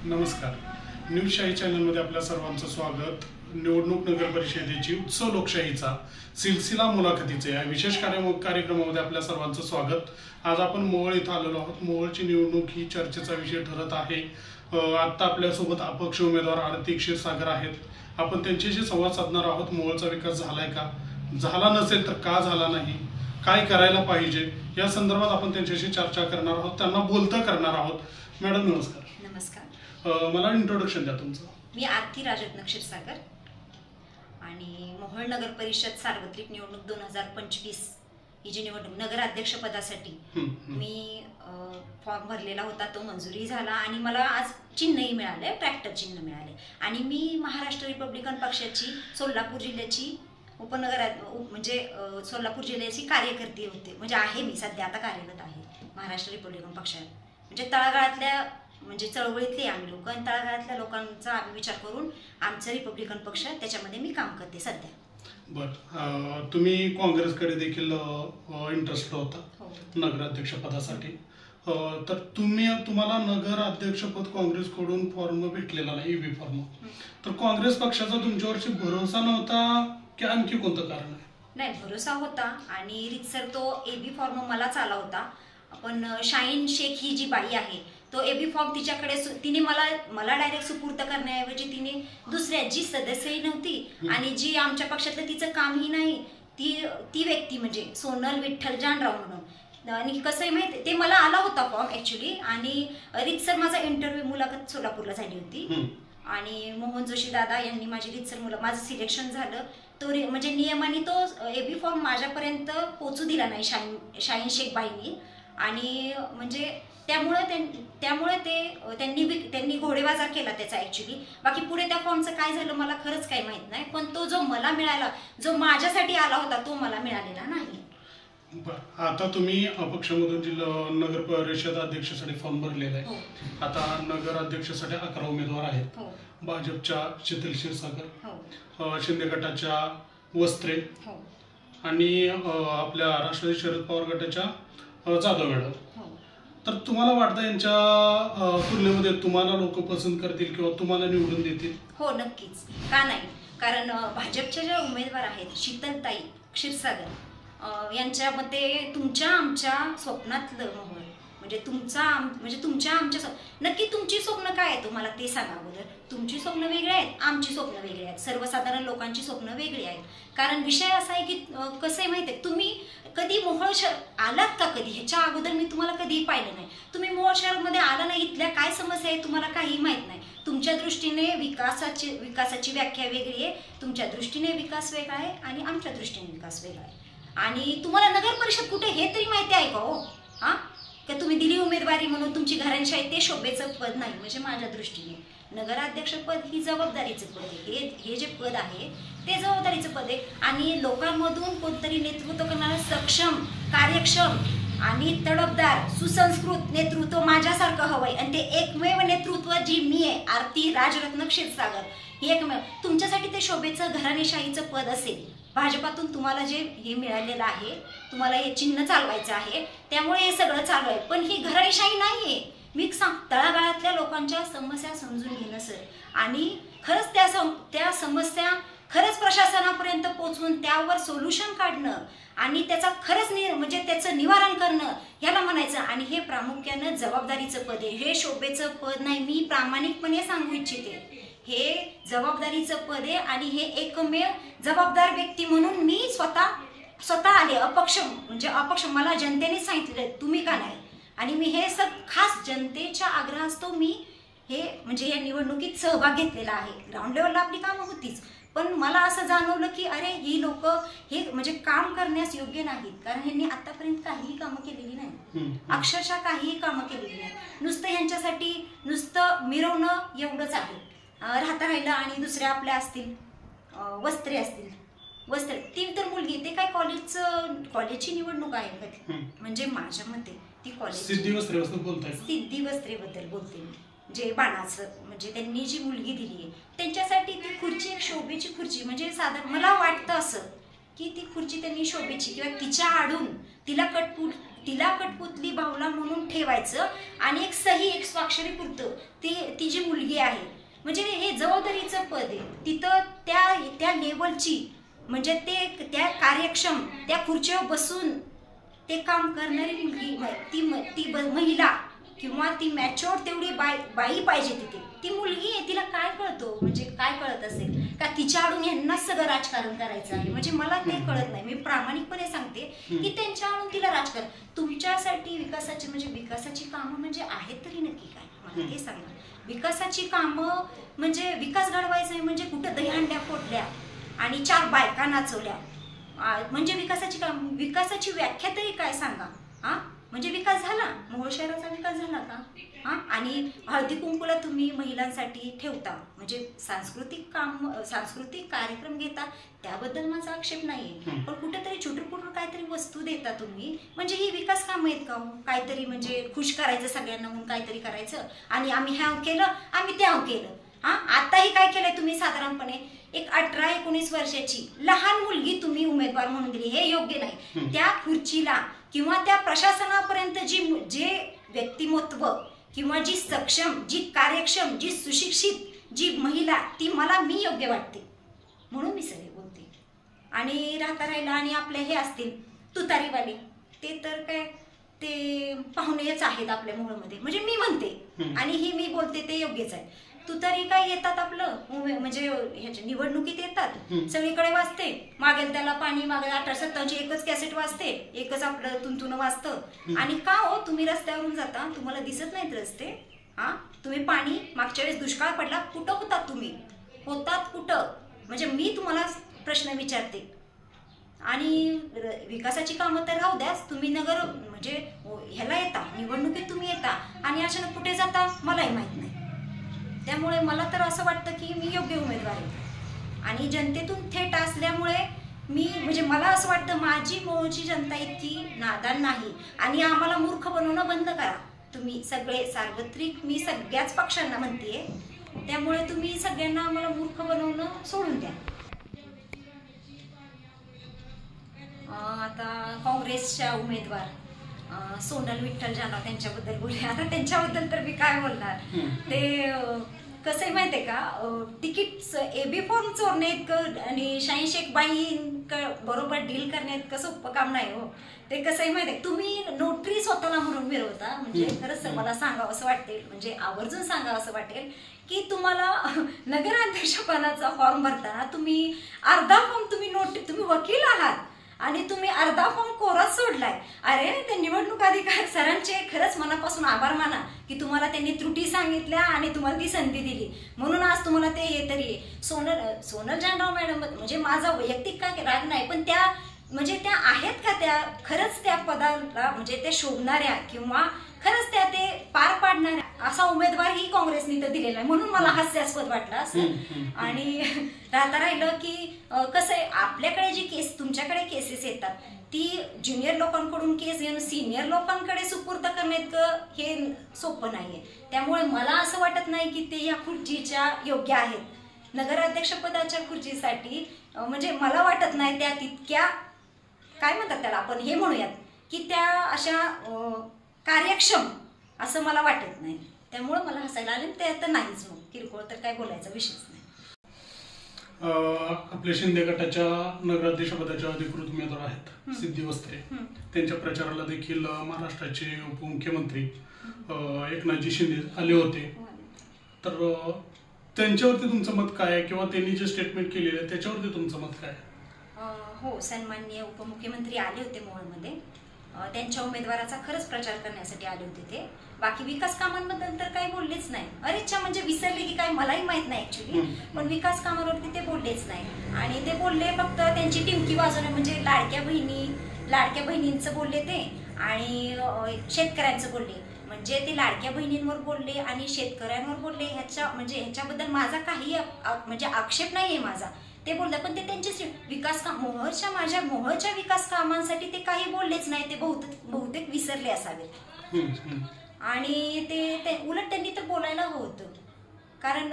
नमस्कार. न्यूजशाही चॅनलमध्ये आपल्या सर्वांचं स्वागत. निवडणूक नगर परिषदेची उत्सव लोकशाहीचा सिलसिला मुलाखतीचे या विशेष कार्यक्रमामध्ये आपल्या सर्वांचं स्वागत. आज आपण मोहोळ इथं आलेलो आहोत. मोहोळची निवडणूक ही चर्चेचा विषय ठरत आहे. आत्ता आपल्यासोबत अपक्ष उमेदवार आरती क्षीरसागर आहेत. आपण त्यांच्याशी संवाद साधणार आहोत. मोहोळचा विकास झालाय का, झाला नसेल तर का झाला नाही, काय करायला पाहिजे, या संदर्भात आपण त्यांच्याशी चर्चा करणार आहोत. त्यांना बोलतं करणार आहोत. मॅडम नमस्कार. नमस्कार. मला इंट्रोडक्शन द्या तुमचं. मी आरती राजरत्न क्षीरसागर आणि मोहोळ नगर परिषद सार्वत्रिक निवडणूक 2025 ही जी निवडणूक नगराध्यक्ष पदासाठी मी फॉर्म भरलेला होता, तो मंजुरी झाला आणि मला आज चिन्हही मिळाले, ट्रॅक्टर चिन्ह मिळाले. आणि मी महाराष्ट्र रिपब्लिकन पक्षाची सोलापूर जिल्ह्याची म्हणजे सोलापूर जिल्ह्याची कार्यकर्ती होते, म्हणजे आहे. मी सध्या आता कार्यरत आहे महाराष्ट्र रिपब्लिकन पक्षात. म्हणजे तळागाळातल्या म्हणजे चळवळीतले आम्ही लोक आणि तळागाळातल्या लोकांचा आम्ही विचार करून आमचं रिपब्लिकन पक्ष त्याच्यामध्ये मी काम करते सध्या. बरं, तुम्ही काँग्रेसकडे देखील इंटरेस्ट होता नगराध्यक्ष पदासाठी. तर तुम्हाला नगराध्यक्षपद काँग्रेसकडून फॉर्म भेटलेला नाही, ईव्ही फॉर्म. तर काँग्रेस पक्षाचा तुमच्यावरची भरोसा नव्हता की आणखी कोणतं कारण आहे? नाही, भरोसा होता आणि रितसर तो एबी फॉर्म मलाच आला होता. पण शाहीन शेख ही जी बाई आहे, तो एबी फॉर्म तिने मला डायरेक्ट सुपूर्द करण्याऐवजी तिने दुसऱ्या जी सदस्यही नव्हती आणि जी आमच्या पक्षातलं तिचं कामही नाही, ती व्यक्ती म्हणजे सोनल विठ्ठल जानराव म्हणून. आणि कसं आहे माहिती, ते मला आला होता फॉर्म ऍक्च्युली. आणि रितसर माझा इंटरव्ह्यू मुलाखत सोलापूरला झाली होती आणि मोहन जोशी दादा यांनी माझी रितसर माझं सिलेक्शन झालं. तो म्हणजे नियमाने तो एबी फॉर्म माझ्यापर्यंत पोचू दिला नाही शाहीन शेख बाईंनी. आणि म्हणजे त्यामुळे त्यांनी घोडेबाजार केला त्याचा ऍक्च्युली. बाकी पुढे त्या फॉर्मचं काय झालं मला खरंच काही माहित नाही. पण तो जो मला मिळाला, जो माझ्यासाठी आला होता, तो मला मिळालेला नाही. आता तुम्ही अपक्षमधून जिल्हा नगर परिषद अध्यक्षासाठी फॉर्म भरलेला आहे. आता नगर अध्यक्षासाठी 11 उमेदवार आहेत. भाजपच्या शीतल क्षीरसागर, शिंदे गटाच्या वस्त्रे आणि आपल्या राष्ट्रवादी शरद पवार गटाच्या जाधव मॅडम. तर तुम्हाला वाटतं यांच्या तुलनेमध्ये तुम्हाला लोक पसंत करतील किंवा तुम्हाला निवडून देतील? हो, नक्कीच. का नाही, कारण भाजपच्या ज्या उमेदवार आहेत शीतलताई क्षीरसागर यांच्या मते तुमच्या आमच्या स्वप्नातलं मोहोळ म्हणजे तुमच्या आमच्या नक्की तुमची स्वप्न काय आहे तुम्हाला ते सांगा अगोदर. तुमची स्वप्न वेगळी आहेत, आमची स्वप्न वेगळी आहेत, सर्वसाधारण लोकांची स्वप्न वेगळी आहेत. कारण विषय असा आहे की कसं आहे माहिती आहे, तुम्ही कधी मोहोळ आलात का? कधी ह्याच्या अगोदर मी तुम्हाला कधीही पाहिलं नाही. तुम्ही मोहोळ शहरामध्ये आला नाही, इथल्या काय समस्या आहे तुम्हाला काही माहित नाही. तुमच्या दृष्टीने विकासाची व्याख्या वेगळी आहे. तुमच्या दृष्टीने विकास वेगळा आहे आणि आमच्या दृष्टीने विकास वेगळा आहे. आणि तुम्हाला नगर परिषद कुठे हे तरी माहिती आहे का? हो, हा का तुम्ही दिली उमेदवारी म्हणून तुमची घरांशाही ते शोभेचं पद नाही. म्हणजे माझ्या दृष्टीने नगराध्यक्ष पद ही जबाबदारीचं पद आहे. हे जे पद आहे ते जबाबदारीचं पद आहे. आणि लोकांमधून कोणतरी नेतृत्व करणारं सक्षम, कार्यक्षम आणि तडफदार सुसंस्कृत नेतृत्व माझ्यासारखं हवंय. आणि ते एकमेव नेतृत्व जी मी आहे, आरती राजरत्न क्षीरसागर, हे एकमेव. तुमच्यासाठी ते शोभेचं घराणेशाहीचं पद असेल. भाजपातून तुम्हाला जे हे मिळालेलं आहे, तुम्हाला हे चिन्ह चालवायचं आहे, त्यामुळे हे सगळं चालू आहे. पण ही घराणेशाही नाही आहे. मी तळागाळातल्या लोकांच्या समस्या समजून घेणं सर, आणि खरंच त्या समस्या खरंच प्रशासनापर्यंत पोहोचवून त्यावर सोल्युशन काढणं आणि त्याचा खरंच म्हणजे त्याचं निवारण करणं ह्याला म्हणायचं. आणि हे प्रामुख्यानं जबाबदारीचं पद आहे, हे शोभेचं पद नाही. मी प्रामाणिकपणे सांगू इच्छिते, हे जबाबदारीचं पद आहे. आणि हे एकमेव जबाबदार व्यक्ती म्हणून मी स्वतः आले. अपक्ष मला जनतेने सांगितलं तुम्ही का नाही. आणि मी हे खास जनतेच्या आग्रहास्तव मी हे निवडणुकीत सहभाग घेतलेला आहे. ग्राउंड लेवलला आपली कामं होतीच, पण मला असं जाणवलं की अरे ही लोक हे म्हणजे काम करण्यास योग्य नाहीत. कारण ह्यांनी आतापर्यंत काहीही कामं केलेली नाही, अक्षरशः काहीही कामं केलेली नाही. नुसतं ह्यांच्यासाठी नुसतं मिरवणं एवढंच आहे. राहता राहिलं. आणि दुसऱ्या आपल्या असतील वस्त्रे ती तर मुलगी, ते काय कॉलेजची निवडणूक आहे. म्हणजे माझ्या मते ती कॉलेज सिद्धी वस्त्रेबद्दल बोलते मी. जे बाणाचं म्हणजे त्यांनी जी मुलगी दिली आहे त्यांच्यासाठी ती खुर्ची एक शोभेची खुर्ची. म्हणजे साधारण मला वाटतं असं की ती खुर्ची त्यांनी शोभेची किंवा तिच्या आडून तिला कटपुतली बाहुला म्हणून ठेवायचं आणि एक सही एक स्वाक्षरी पुरतं ती जी मुलगी आहे म्हणजे हे जबाबदारीचं पद आहे तिथं त्या लेवलची म्हणजे त्या कार्यक्षम त्या खुर्चीवर बसून ते काम करणारी मुलगी ती महिला किंवा ती मॅच्युअर तेवढी बाई पाहिजे तिथे. ती मुलगी आहे तिला काय कळतो म्हणजे काय कळत असेल का तिच्या आडून यांनाच सगळं राजकारण करायचं आहे म्हणजे मला ते कळत नाही. मी प्रामाणिकपणे सांगते की त्यांच्या आडून तिला राजकारण तुमच्यासाठी विकासाची कामं म्हणजे आहेत तरी नक्की काय मला ते सांगा. विकासाची कामं म्हणजे विकास घडवायचा आहे म्हणजे कुठं दहीहंड्या फोडल्या आणि 4 बायका नाचवल्या म्हणजे विकासाची व्याख्या तरी काय सांगा. म्हणजे विकास झाला मोहोळ शहराचा विकास झाला का. आणि हळदी कुंकूला तुम्ही महिलांसाठी ठेवता म्हणजे सांस्कृतिक कार्यक्रम घेता त्याबद्दल माझा आक्षेप नाहीये पण कुठेतरी छोटूपुटू काहीतरी वस्तू देता तुम्ही म्हणजे ही विकास कामं आहेत का काहीतरी म्हणजे खुश करायचं सगळ्यांना म्हणून काहीतरी करायचं आणि आम्ही ह्याव केलं आम्ही त्याव केलं. आताही काय केलंय तुम्ही साधारणपणे एक 18-19 वर्षाची लहान मुलगी तुम्ही उमेदवार म्हणून दिली हे योग्य नाही. त्या खुर्चीला किंवा त्या प्रशासनापर्यंत जे व्यक्तिमत्व किंवा जी सक्षम जी कार्यक्षम जी सुशिक्षित जी महिला ती मी योग्य वाटते म्हणून मी सगळे बोलते. आणि राहिला आणि आपले हे असतील तुतारीवाले ते तर काय ते पाहुणेच आहेत आपल्या मोहोळमध्ये म्हणजे मी म्हणते आणि ही मी बोलते ते योग्यच आहे. तुतारी काय येतात आपलं म्हणजे ह्याच्या निवडणुकीत येतात सगळीकडे वाजते मागेल त्याला पाणी मागेल 1857 एकच कॅसेट वाजते एकच आपलं तुंतुन वाजतं आणि का हो तुम्ही रस्त्यावरून जाता तुम्हाला दिसत नाहीत रस्ते. तुम्ही पाणी मागच्या वेळेस दुष्काळ पडला कुठं होतात तुम्ही होतात कुठं म्हणजे मी तुम्हाला प्रश्न विचारते. आणि विकासाची कामं तर राहू द्याच तुम्ही नगर म्हणजे ह्याला येता निवडणुकीत तुम्ही येता आणि अचानक कुठे जाता मलाही माहित नाही. त्यामुळे मला तर असं वाटतं की मी योग्य उमेदवार आहे आणि जनतेतून थेट असल्यामुळे मी म्हणजे मला असं वाटतं माझी मोहोळची जनता इतकी नादान नाही आणि आम्हाला मूर्ख बनवणं बंद करा तुम्ही सगळे सार्वत्रिक मी सगळ्याच पक्षांना म्हणते त्यामुळे तुम्ही सगळ्यांना आम्हाला मूर्ख बनवणं सोडून द्या. आता काँग्रेसच्या उमेदवार सोनल विठ्ठल जानव त्यांच्याबद्दल बोलले. आता त्यांच्याबद्दल तर मी काय बोलणार ते कसं आहे माहिती आहे का तिकीट एबी फॉर्म चोरणे इतकं आणि शाहीन शेख बाई बरोबर डील करणे इतकं सोपं काम नाही हो. ते कसं आहे माहिती आहे तुम्ही नोटरी स्वतःला म्हणून मिळवता म्हणजे खरंच मला सांगावं असं वाटेल म्हणजे आवर्जून सांगावं असं वाटेल की तुम्हाला नगराध्यक्षपदाचा फॉर्म भरताना तुम्ही अर्धा फॉर्म तुम्ही वकील आहात आणि तुम्ही अर्धा फॉर्म कोराच सोडलाय. अरे ते निवडणूक अधिकारी सरांचे खरंच मनापासून आभार माना की तुम्हाला त्यांनी त्रुटी सांगितल्या आणि तुम्हाला ती संधी दिली म्हणून आज तुम्हाला ते हे तरी सोनल जानराव मॅडम म्हणजे माझा वैयक्तिक काय राग नाही पण त्या म्हणजे त्या आहेत का त्या खरंच त्या पदाला म्हणजे त्या शोभणाऱ्या किंवा खरंच त्या ते पार पाडणाऱ्या असा उमेदवार ही काँग्रेसने तर दिलेला आहे म्हणून मला हास्यास्पद वाटलं असं. आणि राहिलं की कसं आहे आपल्याकडे जी केस तुमच्याकडे केसेस येतात ती ज्युनियर लोकांकडून केस घेऊन सिनियर लोकांकडे सुपूर्द करण्यात हे सोपं नाहीये. त्यामुळे मला असं वाटत नाही की ते या खुर्चीच्या योग्य आहेत. नगराध्यक्षपदाच्या खुर्चीसाठी म्हणजे मला वाटत नाही त्या तितक्या काय म्हणतात त्याला आपण हे म्हणूयात की त्या अशा कार्यक्षम असं मला वाटत नाही. त्यामुळे मला हसायला आले ते तर नाहीच मग किरकोळ तर काय बोलायचा विषयच नाही. आपल्या शिंदे गटाच्या नगराध्यक्षपदाच्या अधिकृत उमेदवार आहेत सिद्धी वस्त्रे त्यांच्या प्रचाराला देखील महाराष्ट्राचे उपमुख्यमंत्री एकनाथजी शिंदे आले होते तर त्यांच्यावरती तुमचं मत काय आहे किंवा त्यांनी जे स्टेटमेंट केलेलं आहे त्याच्यावरती तुमचं मत काय आहे? हो सन्माननीय उपमुख्यमंत्री आले होते मोहोळमध्ये त्यांच्या उमेदवाराचा खरंच प्रचार करण्यासाठी आले होते ते. बाकी विकास कामांबद्दल तर काही बोललेच नाही. अरेच्छा म्हणजे विसरले की काय मलाही माहित नाही ऍक्च्युली पण विकास कामांवरती ते बोललेच नाही आणि ते बोलले फक्त त्यांची टिमकी वाजवणे म्हणजे लाडक्या बहिणींचं बोलले ते आणि शेतकऱ्यांचं बोलले म्हणजे ते लाडक्या बहिणींवर बोलले आणि शेतकऱ्यांवर बोलले ह्याच्याबद्दल माझा काही म्हणजे आक्षेप नाहीये माझा ते बोलतात पण ते त्यांचे विकास काम माझ्या मोहोळच्या विकास कामांसाठी ते काही बोललेच नाही. ते बहुतेक विसरले असावेत आणि ते उलट त्यांनी तर बोलायला हवं होतं कारण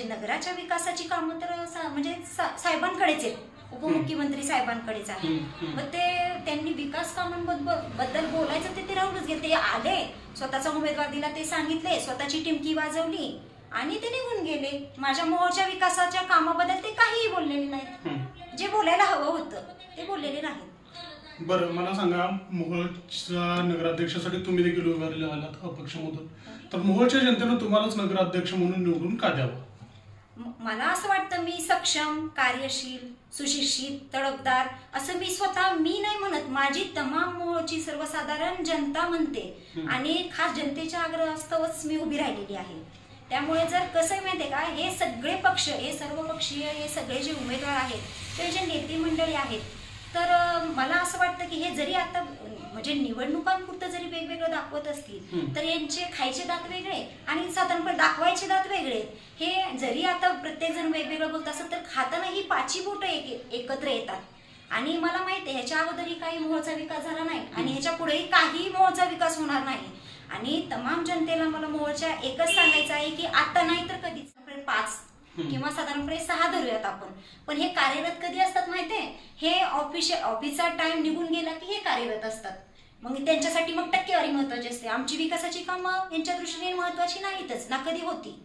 नगराच्या विकासाची कामं तर म्हणजे साहेबांकडेच आहेत उपमुख्यमंत्री साहेबांकडेच आहे. मग ते त्यांनी विकास कामांबद्दल बोलायचं ते राहूनच गेले. ते आले, स्वतःचा उमेदवार दिला, ते सांगितले, स्वतःची टिमकी वाजवली आणि ते निघून गेले. माझ्या मोहोळच्या विकासाच्या कामाबद्दल ते काहीही बोललेले नाहीत. जे बोलायला हवं होतं ते बोललेले नाहीत. बरं, मला सांगा, मोहोळच्या नगराध्यक्षासाठी तुम्ही देखील उभारले आलात अपक्षमधून, तर मोहोळच्या जनतेनं तुम्हालाच नगराध्यक्ष म्हणून निवडून का द्यावं? मला असं वाटतं मी सक्षम, कार्यशील, सुशिक्षित, तडफदार असं मी नाही म्हणत. माझी तमाम मोहोळची सर्वसाधारण जनता म्हणते आणि खास जनतेच्या आग्रहास्तवच मी उभी राहिलेली आहे. त्यामुळे जर कसं माहितीये का, हे सगळे पक्ष, हे सर्वपक्षीय, हे सगळे जे उमेदवार आहेत, ते जे नेते मंडळी आहेत, तर मला असं वाटतं की हे जरी आता म्हणजे निवडणुकांपुरतं जरी वेगवेगळं दाखवत असतील तर यांचे खायचे दात वेगळे आणि साधारणपणे दाखवायचे दात वेगळे. हे जरी आता प्रत्येक जण वेगवेगळं बोलत असेल तर खाताना ही पाची बोटं एकत्र येतात. आणि मला माहिती आहे ह्याच्या अगोदरही काही मोहोळचा विकास झाला नाही आणि ह्याच्या पुढेही काही मोहोळचा विकास होणार नाही. आणि तमाम जनतेला मला मोहोळच्या एकच सांगायचं आहे की आता नाही तर कधीच 5 किंवा साधारणपणे 6 धरूयात आपण, पण हे कार्यरत कधी असतात माहितीये, हे ऑफिसचा टाइम निघून गेला की हे कार्यरत असतात. मग त्यांच्यासाठी मग टक्केवारी महत्वाची असते. आमची विकासाची कामं यांच्या दृष्टीने महत्वाची नाहीतच ना, कधी होती.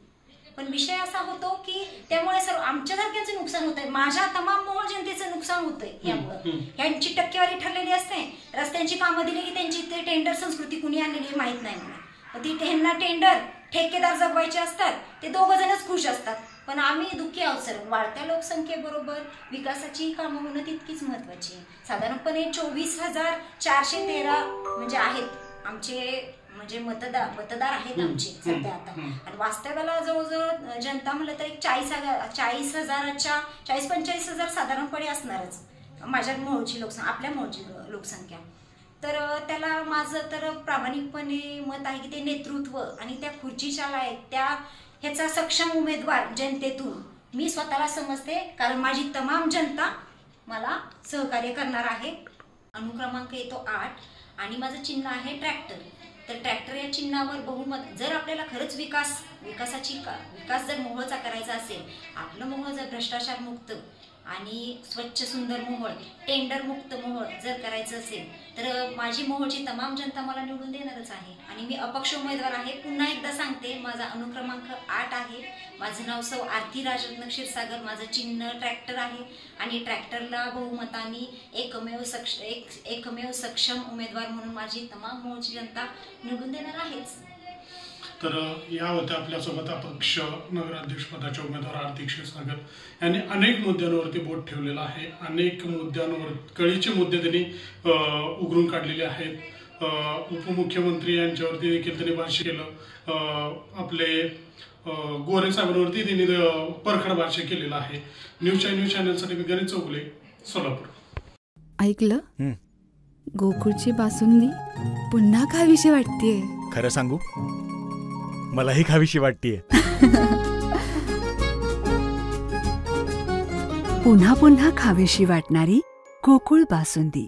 पण विषय असा होतो की त्यामुळे सर्व आमच्यासारख्यांचं नुकसान होतंय, माझ्या तमाम मोहोळ जनतेचं नुकसान होतंय. यामुळे यांची टक्केवारी ठरलेली असते. रस्त्यांची कामं दिली की त्यांची ते टेंडर संस्कृती कुणी आणलेली माहित नाही मला. ती त्यांना टेंडर ठेकेदार जगवायचे असतात, ते दोघं जणच खुश असतात. पण आम्ही दुःखी आहोत सर. वाढत्या लोकसंख्येबरोबर विकासाची कामं होणं तितकीच महत्वाची आहे. साधारणपणे 24,413 म्हणजे आहेत आमचे, म्हणजे मतदार आहेत आमचे सध्या आता. आणि वास्तव्याला जवळजवळ जनता म्हणलं तर एक 40,000-45,000 साधारणपणे असणारच माझ्या मोहोळची लोकसंख्या, आपल्या मोहोळची लोकसंख्या. तर त्याला माझं तर प्रामाणिकपणे मत आहे की ते नेतृत्व आणि त्या खुर्चीच्या लायक त्या ह्याचा सक्षम उमेदवार जनतेतून मी स्वतःला समजते, कारण माझी तमाम जनता मला सहकार्य करणार आहे. अनुक्रमांक येतो 8 आणि माझं चिन्ह आहे ट्रॅक्टर. तर ट्रॅक्टर या चिन्हावर बहुमत, जर आपल्याला खरंच विकास जर मोहोळचा करायचा असेल, आपलं मोहोळ जर भ्रष्टाचार मुक्त आणि स्वच्छ सुंदर मोहोळ, टेंडर मुक्त मोहोळ जर करायचं असेल तर माझी मोहोळची तमाम जनता मला निवडून देणारच आहे. आणि मी अपक्ष उमेदवार आहे. पुन्हा एकदा सांगते, माझा अनुक्रमांक 8 आहे. माझं नाव सौ आरती राजरत्न क्षीरसागर, माझं चिन्ह ट्रॅक्टर आहे आणि ट्रॅक्टरला बहुमताने एकमेव सक्षम उमेदवार म्हणून माझी तमाम मोहोळची जनता निवडून देणार आहेच. तर या होत्या आपल्यासोबत अपक्ष नगराध्यक्ष पदाचे उमेदवार आरती क्षीरसागर यांनी अनेक मुद्द्यांवरती बोट ठेवलेलं आहे. अनेक मुद्द्यांवर कळीचे मुद्दे त्यांनी उघडून काढलेले आहेत. उपमुख्यमंत्री यांच्यावरती देखील त्यांनी भाष्य केलं. आपले गोरे साहेबांवरती त्यांनी परखड भाष्य केलेलं आहे. न्यूज चॅनलसाठी मी गणेश चौगुले, सोलापूर. ऐकलं, गोकुळची बासुंदी पुन्हा खावीशी वाटतेय. खरं सांगू, मलाही खावीशी वाटतेय. पुन्हा पुन्हा खावीशी वाटणारी गोकुळ बासुंदी.